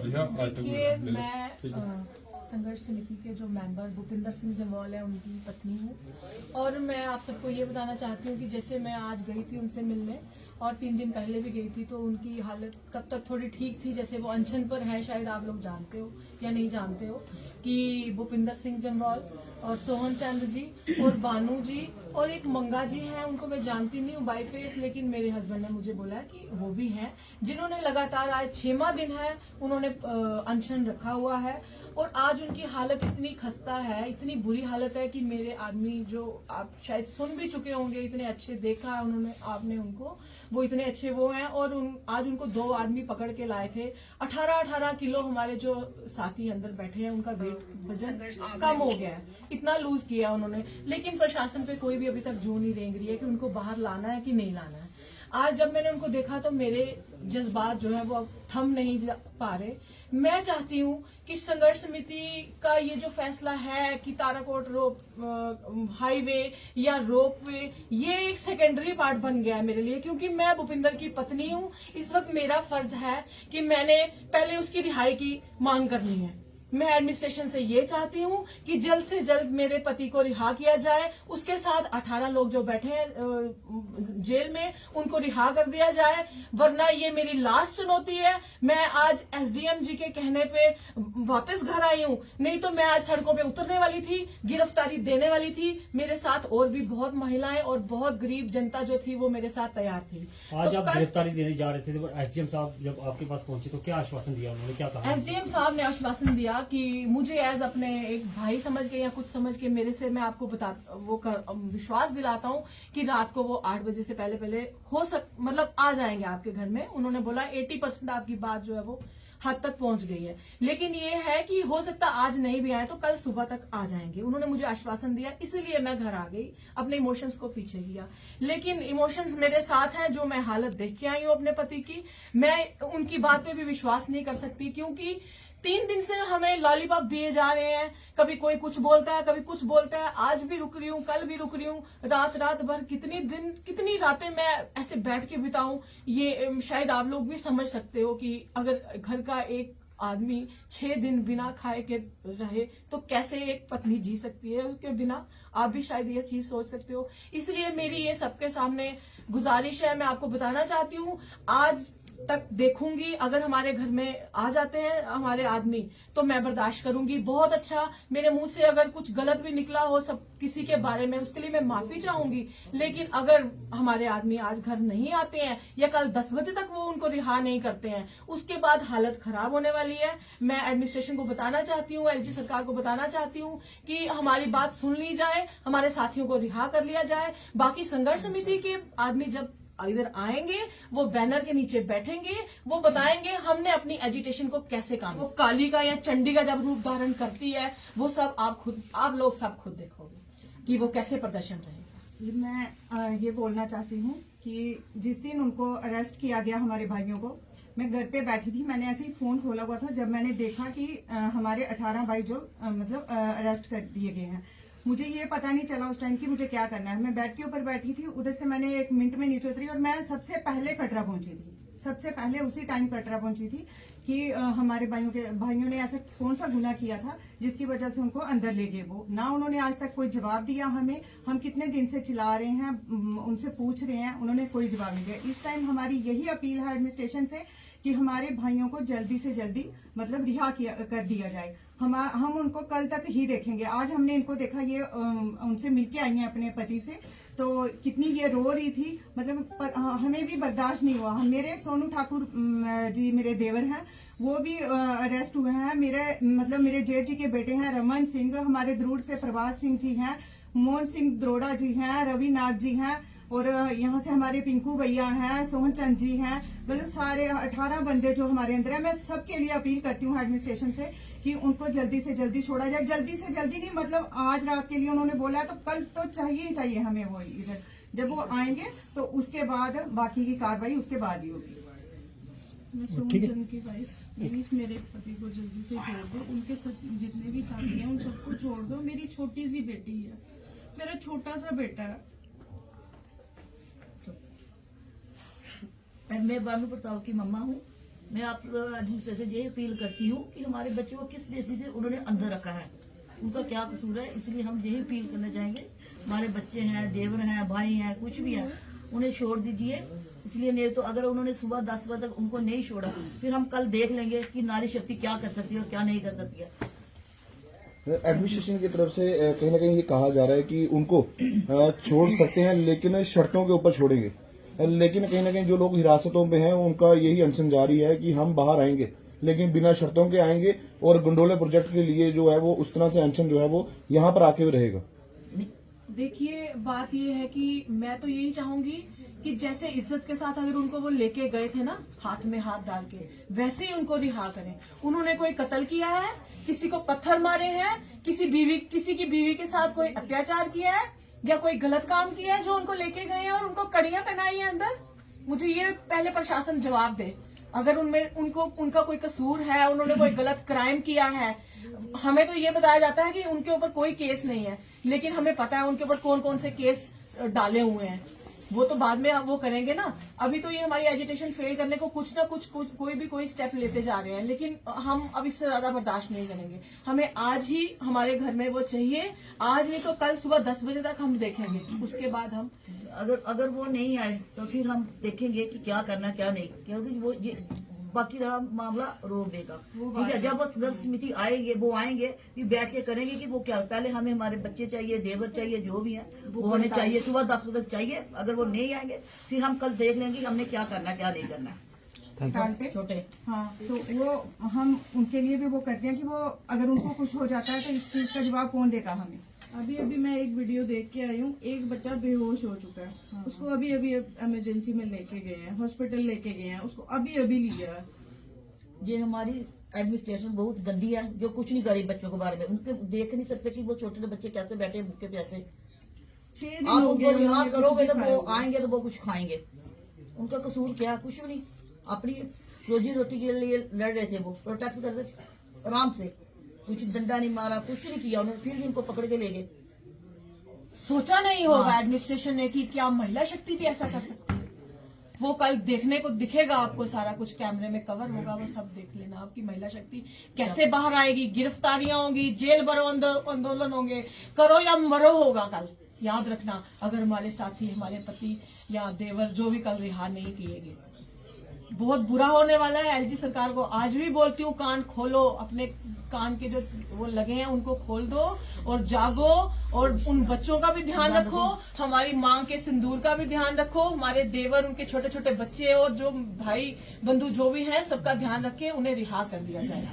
देखिए, मैं संघर्ष समिति के जो मेंबर भूपिंदर सिंह जम्वाल है उनकी पत्नी हूँ और मैं आप सबको ये बताना चाहती हूँ कि जैसे मैं आज गई थी उनसे मिलने और 3 दिन पहले भी गई थी तो उनकी हालत तब तक थोड़ी ठीक थी। जैसे वो अनशन पर है, शायद आप लोग जानते हो या नहीं जानते हो कि भूपिंदर सिंह जम्वाल और सोहन चंद जी और बानू जी और एक मंगा जी हैं, उनको मैं जानती नहीं हूँ बाई फेस, लेकिन मेरे हस्बैंड ने मुझे बोला कि वो भी हैं जिन्होंने लगातार आज 6वां दिन है उन्होंने अनशन रखा हुआ है और आज उनकी हालत इतनी खस्ता है, इतनी बुरी हालत है कि मेरे आदमी जो आप शायद सुन भी चुके होंगे, इतने अच्छे देखा है उन्होंने आपने उनको, वो इतने अच्छे वो हैं और आज उनको 2 आदमी पकड़ के लाए थे। 18-18 किलो हमारे जो साथी अंदर बैठे हैं उनका वेट वजन कम हो गया है, इतना लूज किया उन्होंने, लेकिन प्रशासन पे कोई भी अभी तक जू नहीं रेंग रही है कि उनको बाहर लाना है कि नहीं लाना है। आज जब मैंने उनको देखा तो मेरे जज्बात जो है वो अब थम नहीं पा रहे। मैं चाहती हूँ कि संघर्ष समिति का ये जो फैसला है कि ताराकोट रोप हाईवे या रोप वे, ये एक सेकेंडरी पार्ट बन गया है मेरे लिए, क्योंकि मैं भूपिंदर की पत्नी हूँ। इस वक्त मेरा फर्ज है कि मैंने पहले उसकी रिहाई की मांग करनी है। मैं एडमिनिस्ट्रेशन से ये चाहती हूँ कि जल्द से जल्द मेरे पति को रिहा किया जाए, उसके साथ 18 लोग जो बैठे हैं जेल में उनको रिहा कर दिया जाए, वरना ये मेरी लास्ट चुनौती है। मैं आज एसडीएम जी के कहने पे वापस घर आई हूँ, नहीं तो मैं आज सड़कों पे उतरने वाली थी, गिरफ्तारी देने वाली थी। मेरे साथ और भी बहुत महिलाएं और बहुत गरीब जनता जो थी वो मेरे साथ तैयार थी। आज आप गिरफ्तारी देने जा रहे थे तो एसडीएम साहब जब आपके पास पहुंचे तो क्या आश्वासन दिया उन्होंने, क्या कहा? एसडीएम साहब ने आश्वासन दिया कि मुझे एज अपने एक भाई समझ के या कुछ समझ के मेरे से मैं आपको विश्वास दिलाता हूँ कि रात को वो 8 बजे से पहले मतलब आ जाएंगे आपके घर में। उन्होंने बोला 80% आपकी बात जो है वो हद तक पहुंच गई है, लेकिन ये है कि हो सकता आज नहीं भी आए तो कल सुबह तक आ जाएंगे। उन्होंने मुझे आश्वासन दिया, इसलिए मैं घर आ गई, अपने इमोशंस को पीछे किया। लेकिन इमोशंस मेरे साथ हैं, जो मैं हालत देख के आई हूँ अपने पति की, मैं उनकी बात पे भी विश्वास नहीं कर सकती, क्योंकि 3 दिन से हमें लॉलीपॉप दिए जा रहे हैं। कभी कोई कुछ बोलता है, कभी कुछ बोलता है। आज भी रुक रही हूँ, कल भी रुक रही हूँ, रात भर कितनी रातें मैं ऐसे बैठ के बिताऊं, ये शायद आप लोग भी समझ सकते हो कि अगर घर का एक आदमी 6 दिन बिना खाए के रहे तो कैसे एक पत्नी जी सकती है उसके बिना। आप भी शायद ये चीज सोच सकते हो। इसलिए मेरी ये सबके सामने गुजारिश है, मैं आपको बताना चाहती हूँ, आज तक देखूंगी अगर हमारे घर में आ जाते हैं हमारे आदमी तो मैं बर्दाश्त करूंगी। बहुत अच्छा, मेरे मुंह से अगर कुछ गलत भी निकला हो सब किसी के बारे में, उसके लिए मैं माफी चाहूंगी। लेकिन अगर हमारे आदमी आज घर नहीं आते हैं या कल 10 बजे तक वो उनको रिहा नहीं करते हैं, उसके बाद हालत खराब होने वाली है। मैं एडमिनिस्ट्रेशन को बताना चाहती हूँ, एलजी सरकार को बताना चाहती हूँ कि हमारी बात सुन ली जाए, हमारे साथियों को रिहा कर लिया जाए। बाकी संघर्ष समिति के आदमी जब इधर आएंगे वो बैनर के नीचे बैठेंगे, वो बताएंगे हमने अपनी एजिटेशन को कैसे काम, वो काली का या चंडी का जब रूप धारण करती है वो सब आप लोग सब खुद देखोगे कि वो कैसे प्रदर्शन रहेगा। मैं ये बोलना चाहती हूँ कि जिस दिन उनको अरेस्ट किया गया हमारे भाइयों को, मैं घर पे बैठी थी, मैंने ऐसे ही फोन खोला हुआ था जब मैंने देखा कि हमारे 18 भाई जो मतलब अरेस्ट कर दिए गए हैं। मुझे ये पता नहीं चला उस टाइम कि मुझे क्या करना है। मैं बेड के ऊपर बैठी थी, उधर से मैंने 1 मिनट में नीचे उतरी और मैं सबसे पहले कटरा पहुंची थी, सबसे पहले उसी टाइम कटरा पहुंची थी कि हमारे भाइयों ने ऐसा कौन सा गुनाह किया था जिसकी वजह से उनको अंदर ले गए। वो ना उन्होंने आज तक कोई जवाब दिया हमें, हम कितने दिन से चिल्ला रहे हैं, उनसे पूछ रहे हैं, उन्होंने कोई जवाब नहीं दिया। इस टाइम हमारी यही अपील है एडमिनिस्ट्रेशन से कि हमारे भाइयों को जल्दी से जल्दी मतलब रिहा कर दिया जाए। हम उनको कल तक ही देखेंगे। आज हमने इनको देखा, ये उनसे मिलके आई हैं अपने पति से, तो कितनी ये रो रही थी, मतलब हमें भी बर्दाश्त नहीं हुआ। मेरे सोनू ठाकुर जी मेरे देवर हैं, वो भी अरेस्ट हुए हैं। मेरे जेठ जी के बेटे हैं रमन सिंह, हमारे द्रूड़ से प्रभात सिंह जी हैं, मोहन सिंह द्रोड़ा जी हैं, रविनाथ जी हैं, और यहाँ से हमारे पिंकू भैया हैं, सोहन चंद जी हैं, मतलब सारे 18 बंदे जो हमारे अंदर है। मैं सबके लिए अपील करती हूँ एडमिनिस्ट्रेशन से कि उनको जल्दी से जल्दी छोड़ा जाए। जल्दी से जल्दी नहीं, मतलब आज रात के लिए उन्होंने बोला है तो कल तो चाहिए ही चाहिए हमें। वो इधर जब वो आएंगे तो उसके बाद बाकी की कार्रवाई उसके बाद ही होगी। मैं सोहन चंद की वाइफ, प्लीज मेरे पति को जल्दी से छोड़ दो, उनके जितने भी साथी हैं उन सबको छोड़ दो। मेरी छोटी सी बेटी है, मेरा छोटा सा बेटा है। मैं बानू प्रताप की मम्मा हूँ मैं आप एडमिनिस्ट्रेशन ये अपील करती हूँ कि हमारे बच्चों को किस बेसिस से उन्होंने अंदर रखा है, उनका क्या कसूर है। इसलिए हम यही अपील करना चाहेंगे, हमारे बच्चे हैं, देवर हैं, भाई हैं, कुछ भी है, उन्हें छोड़ दीजिए। इसलिए नहीं तो अगर उन्होंने सुबह 10 बजे तक उनको नहीं छोड़ा, फिर हम कल देख लेंगे कि नारी शक्ति क्या कर सकती है और क्या नहीं कर सकती है। एडमिनिस्ट्रेशन की तरफ से कहीं ना कहीं ये कहा जा रहा है कि उनको छोड़ सकते हैं, लेकिन शर्तों के ऊपर छोड़ेंगे। लेकिन कहीं ना कहीं जो लोग हिरासतों पे हैं उनका यही अनशन जारी है कि हम बाहर आएंगे, लेकिन बिना शर्तों के आएंगे, और गंडोले प्रोजेक्ट के लिए जो है वो उस तरह से अनशन जो है वो यहाँ पर आके रहेगा। देखिए, बात ये है कि मैं तो यही चाहूंगी कि जैसे इज्जत के साथ अगर उनको वो लेके गए थे ना, हाथ में हाथ डाल के, वैसे ही उनको रिहा करें। उन्होंने कोई कत्ल किया है, किसी को पत्थर मारे हैं, किसी की बीवी के साथ कोई अत्याचार किया है या कोई गलत काम किया है जो उनको लेके गए हैं और उनको कड़ियां पहनाई है अंदर, मुझे ये पहले प्रशासन जवाब दे। अगर उनका कोई कसूर है, उन्होंने कोई गलत क्राइम किया है, हमें तो ये बताया जाता है कि उनके ऊपर कोई केस नहीं है, लेकिन हमें पता है उनके ऊपर कौन कौन से केस डाले हुए हैं। वो तो बाद में वो करेंगे ना। अभी तो ये हमारी एजुटेशन फेल करने को कुछ ना कुछ कोई स्टेप लेते जा रहे हैं, लेकिन हम अब इससे ज्यादा बर्दाश्त नहीं करेंगे। हमें आज ही हमारे घर में वो चाहिए, आज नहीं तो कल सुबह 10 बजे तक हम देखेंगे, उसके बाद हम अगर वो नहीं आए तो फिर हम देखेंगे कि क्या करना क्या नहीं, क्योंकि वो ये बाकी रहा मामला रोक देगा। ठीक है, जब वो सदस्य समिति आएंगे, वो आएंगे फिर बैठ के करेंगे कि वो क्या, पहले हमें हमारे बच्चे चाहिए, देवर चाहिए, जो भी है वो हमें चाहिए, सुबह 10 बजे तक चाहिए। अगर वो नहीं आएंगे फिर हम कल देख लेंगे कि हमने क्या करना क्या नहीं करना। डालते छोटे हाँ, तो वो हम उनके लिए भी वो करते हैं कि वो अगर उनको कुछ हो जाता है तो इस चीज का जवाब कौन देगा हमें। अभी मैं एक वीडियो देख के आई हूँ, एक बच्चा बेहोश हो चुका है, उसको अभी इमरजेंसी में लेके गए हैं, हॉस्पिटल लेके गए हैं, उसको अभी लिया है। ये हमारी एडमिनिस्ट्रेशन बहुत गंदी है, जो कुछ नहीं करी बच्चों के बारे में। उनके देख नहीं सकते कि वो छोटे बच्चे कैसे बैठे हैं भूखे प्यासे। 6 दिन आप हो उनको गए रिहा उन्होंने करोगे कुछ तो नहीं वो खाया। आएंगे तो वो कुछ खाएंगे। उनका कसूर क्या है? कुछ भी नहीं, अपनी रोजी रोटी के लिए लड़ रहे थे, वो प्रोटेक्ट कर रहे आराम से, कुछ डंडा नहीं मारा, कुछ नहीं किया उन्होंने, फिर भी उनको पकड़ के ले गए। सोचा नहीं होगा एडमिनिस्ट्रेशन ने कि क्या महिला शक्ति भी ऐसा कर सकती है। वो कल देखने को दिखेगा, आपको सारा कुछ कैमरे में कवर होगा, वो सब देख लेना आपकी महिला शक्ति कैसे बाहर आएगी। गिरफ्तारियां होंगी, जेल भरो आंदोलन होंगे, करो या मरो होगा कल। याद रखना, अगर हमारे साथी, हमारे पति या देवर जो भी कल रिहा नहीं किए गए, बहुत बुरा होने वाला है। एलजी सरकार को आज भी बोलती हूँ, कान खोलो, अपने कान के जो वो लगे हैं उनको खोल दो और जागो, और उन बच्चों का भी ध्यान रखो, हमारी मां के सिंदूर का भी ध्यान रखो, हमारे देवर, उनके छोटे छोटे बच्चे और जो भाई बंधु जो भी हैं सबका ध्यान रखें, उन्हें रिहा कर दिया जाए।